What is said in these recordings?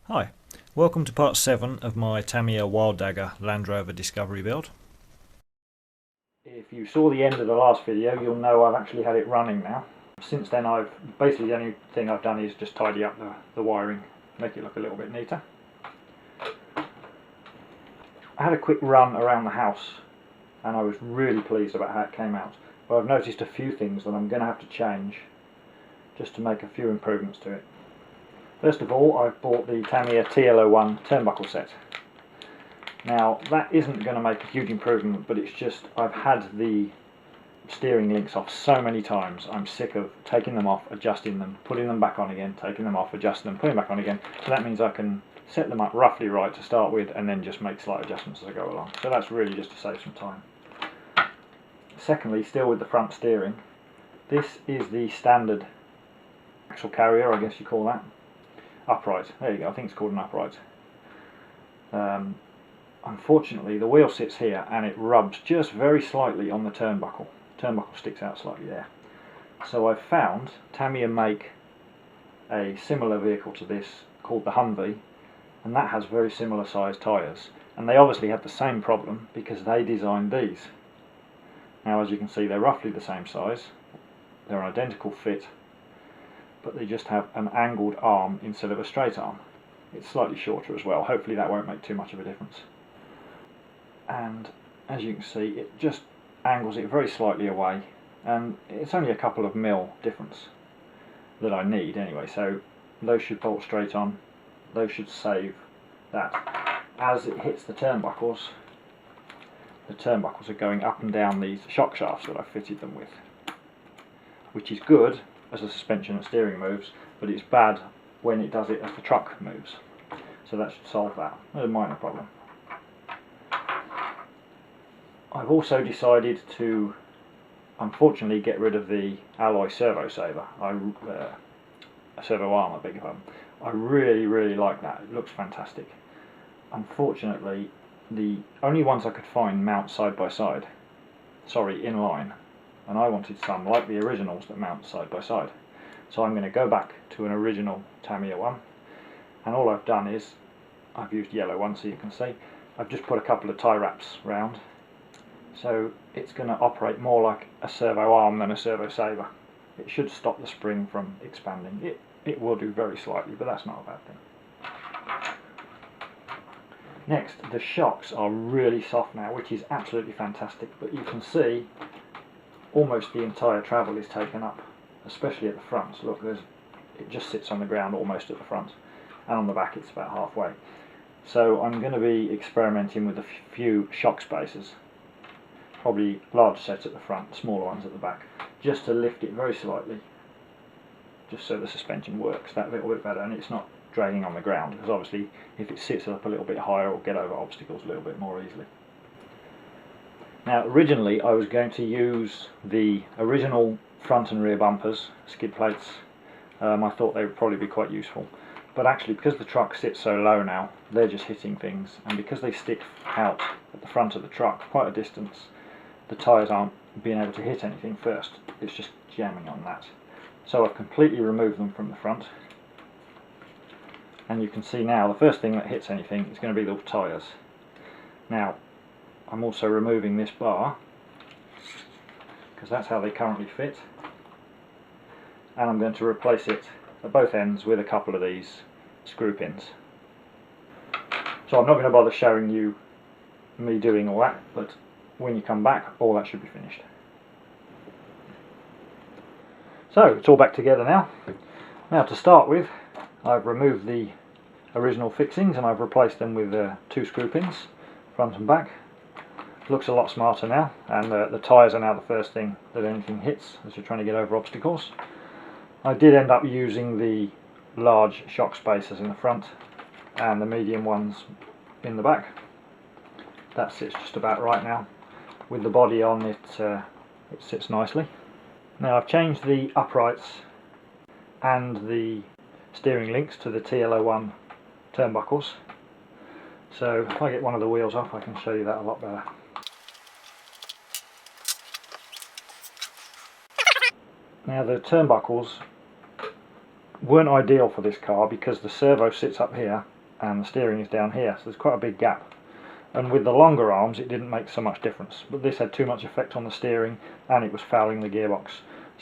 Hi, welcome to part 7 of my Tamiya Wild Dagger Land Rover Discovery build. If you saw the end of the last video, you'll know I've actually had it running now. Since then, basically the only thing I've done is just tidy up the wiring, make it look a little bit neater. I had a quick run around the house and I was really pleased about how it came out, but I've noticed a few things that I'm going to have to change just to make a few improvements to it. First of all, I've bought the Tamiya TL01 turnbuckle set. Now, that isn't going to make a huge improvement, but it's just I've had the steering links off so many times, I'm sick of taking them off, adjusting them, putting them back on again, taking them off, adjusting them, putting them back on again. So that means I can set them up roughly right to start with and then just make slight adjustments as I go along. So that's really just to save some time. Secondly, still with the front steering, this is the standard axle carrier, I guess you call that. Upright, there you go, I think it's called an upright. Unfortunately the wheel sits here and it rubs just very slightly on the turnbuckle. The turnbuckle sticks out slightly there. So I've found Tamiya make a similar vehicle to this called the Humvee, and that has very similar sized tyres, and they obviously have the same problem because they designed these. Now as you can see, they're roughly the same size, they're an identical fit, but they just have an angled arm instead of a straight arm. It's slightly shorter as well, hopefully that won't make too much of a difference. And as you can see, it just angles it very slightly away, and it's only a couple of mil difference that I need anyway, so those should bolt straight on, those should save that. As it hits the turnbuckles are going up and down these shock shafts that I've fitted them with, which is good as the suspension and steering moves, but it's bad when it does it as the truck moves. So that should solve that. A minor problem. I've also decided to, unfortunately, get rid of the alloy servo saver. Servo arm, I beg your pardon. I really like that. It looks fantastic. Unfortunately, the only ones I could find mount side by side, sorry, in line. And I wanted some like the originals that mount side by side. So I'm going to go back to an original Tamiya one, and all I've done is, I've used yellow one so you can see, I've just put a couple of tie wraps round, so it's going to operate more like a servo arm than a servo saver. It should stop the spring from expanding. It will do very slightly, but that's not a bad thing. Next, the shocks are really soft now, which is absolutely fantastic, but you can see almost the entire travel is taken up, especially at the front. Look, it just sits on the ground almost at the front, and on the back it's about halfway. So I'm going to be experimenting with a few shock spacers, probably large sets at the front, smaller ones at the back, just to lift it very slightly, just so the suspension works that little bit better and it's not dragging on the ground, because obviously if it sits up a little bit higher it will get over obstacles a little bit more easily. Now originally I was going to use the original front and rear bumpers, skid plates. I thought they would probably be quite useful, but actually because the truck sits so low now, they're just hitting things, and because they stick out at the front of the truck quite a distance, the tyres aren't being able to hit anything first, it's just jamming on that. So I've completely removed them from the front, and you can see now the first thing that hits anything is going to be the tyres. Now I'm also removing this bar because that's how they currently fit, and I'm going to replace it at both ends with a couple of these screw pins. So I'm not going to bother showing you me doing all that, but when you come back all that should be finished. So it's all back together now. Now to start with, I've removed the original fixings and I've replaced them with two screw pins, front and back. Looks a lot smarter now, and the tyres are now the first thing that anything hits as you're trying to get over obstacles. I did end up using the large shock spacers in the front and the medium ones in the back. That sits just about right now. With the body on, it sits nicely. Now I've changed the uprights and the steering links to the TL01 turnbuckles, so if I get one of the wheels off I can show you that a lot better. Now the turnbuckles weren't ideal for this car because the servo sits up here and the steering is down here, so there's quite a big gap. And with the longer arms it didn't make so much difference, but this had too much effect on the steering and it was fouling the gearbox.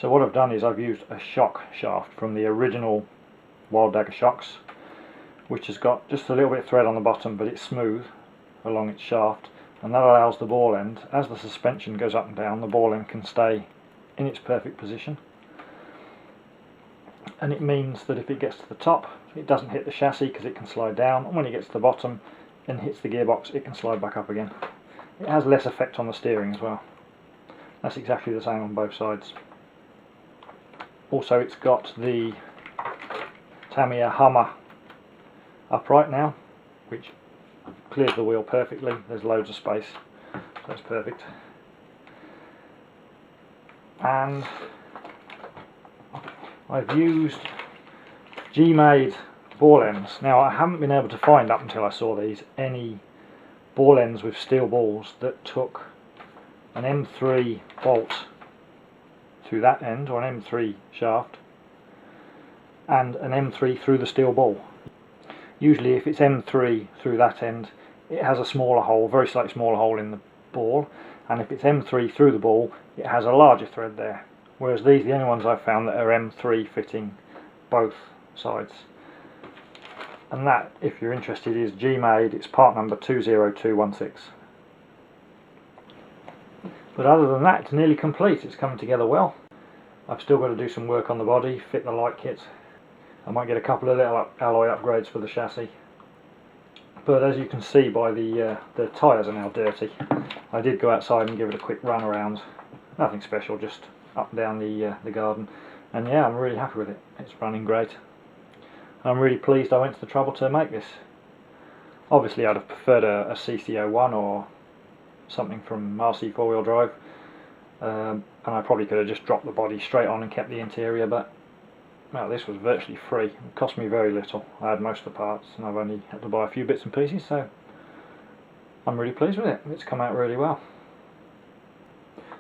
So what I've done is I've used a shock shaft from the original Wild Dagger shocks, which has got just a little bit of thread on the bottom, but it's smooth along its shaft, and that allows the ball end, as the suspension goes up and down, the ball end can stay in its perfect position. And it means that if it gets to the top, it doesn't hit the chassis because it can slide down, and when it gets to the bottom and hits the gearbox, it can slide back up again. It has less effect on the steering as well. That's exactly the same on both sides. Also, it's got the Tamiya Hummer upright now, which clears the wheel perfectly. There's loads of space, so that's perfect. And I've used G-made ball ends. Now, I haven't been able to find, up until I saw these, any ball ends with steel balls that took an M3 bolt through that end, or an M3 shaft, and an M3 through the steel ball. Usually if it's M3 through that end, it has a smaller hole, very slightly smaller hole in the ball, and if it's M3 through the ball, it has a larger thread there. Whereas these, the only ones I've found that are M3 fitting both sides. And that, if you're interested, is G-made. It's part number 20216. But other than that, it's nearly complete. It's coming together well. I've still got to do some work on the body, fit the light kit. I might get a couple of little alloy upgrades for the chassis. But as you can see by the tyres are now dirty. I did go outside and give it a quick run around. Nothing special, just up and down the garden. And yeah, I'm really happy with it. It's running great. I'm really pleased I went to the trouble to make this. Obviously I'd have preferred a CC01 or something from RC 4-wheel drive, and I probably could have just dropped the body straight on and kept the interior, but well, this was virtually free. It cost me very little. I had most of the parts and I've only had to buy a few bits and pieces, so I'm really pleased with it. It's come out really well.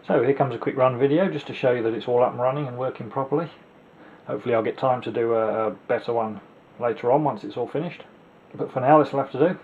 So here comes a quick run video just to show you that it's all up and running and working properly. Hopefully I'll get time to do a better one later on once it's all finished. But for now this will have to do.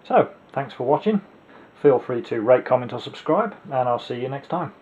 So, thanks for watching. Feel free to rate, comment or subscribe, and I'll see you next time.